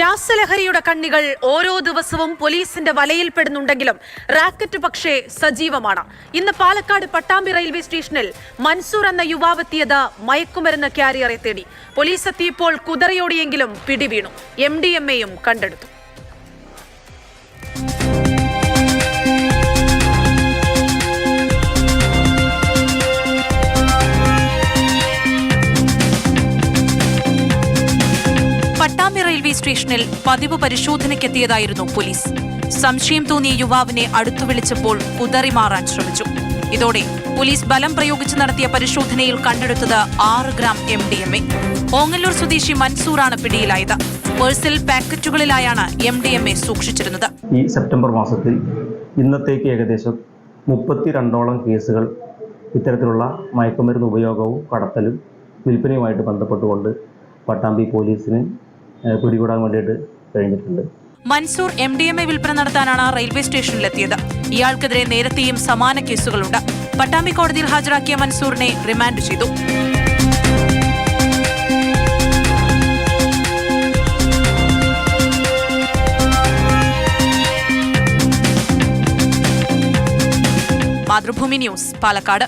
രാസലഹരിയുടെ കണ്ണികൾ ഓരോ ദിവസവും പോലീസിന്റെ വലയിൽപ്പെടുന്നുണ്ടെങ്കിലും റാക്കറ്റ് പക്ഷേ സജീവമാണ്. ഇന്ന് പാലക്കാട് പട്ടാമ്പി റെയിൽവേ സ്റ്റേഷനിൽ മൻസൂർ എന്ന യുവാവെത്തിയത് മയക്കുമരുന്ന് ക്യാരിയറെ തേടി. പോലീസ് എത്തിയപ്പോൾ കുതറിയോടിയെങ്കിലും പിടിവീണു. MDMA-യും കണ്ടെടുത്തു. പട്ടാമ്പി റെയിൽവേ സ്റ്റേഷനിൽ പതിവ് പരിശോധനയ്ക്കെത്തിയതായിരുന്നു പോലീസ്. സംശയം തോന്നിയ യുവാവിനെ അടുത്തു വിളിച്ചപ്പോൾ കുതറിമാറാൻ ശ്രമിച്ചു. ഇതോടെ പോലീസ് ബലം പ്രയോഗിച്ച് നടത്തിയ പരിശോധനയിൽ കണ്ടെടുത്തത് 6 ഗ്രാം MDMA. ഓങ്ങല്ലൂർ സ്വദേശി മൻസൂറാണ് പിടിയിലായത്. പേഴ്സിൽ പാക്കറ്റുകളിലായാണ് MDMA സൂക്ഷിച്ചിരുന്നത്. ഈ സെപ്റ്റംബർ മാസത്തിൽ ഇന്നത്തേക്ക് ഏകദേശം 32ഓളം കേസുകൾ ഇത്തരത്തിലുള്ള മയക്കുമരുന്ന് ഉപയോഗവും കടത്തലും വിൽപ്പനയുമായിട്ട് ബന്ധപ്പെട്ടുകൊണ്ട് പട്ടാമ്പി പോലീസിന് പിടികൂടാൻ വേണ്ടിയിട്ട് കഴിഞ്ഞിട്ടുണ്ട്. മൻസൂർ MDMA വിൽപ്പന നടത്താനാണ് റെയിൽവേ സ്റ്റേഷനിലെത്തിയത്. ഇയാൾക്കെതിരെ നേരത്തെയും സമാന കേസുകളുണ്ട്. പട്ടാമ്പി കോടതിയിൽ ഹാജരാക്കിയ മൻസൂറിനെ റിമാൻഡ് ചെയ്തു. മാതൃഭൂമി ന്യൂസ്, പാലക്കാട്.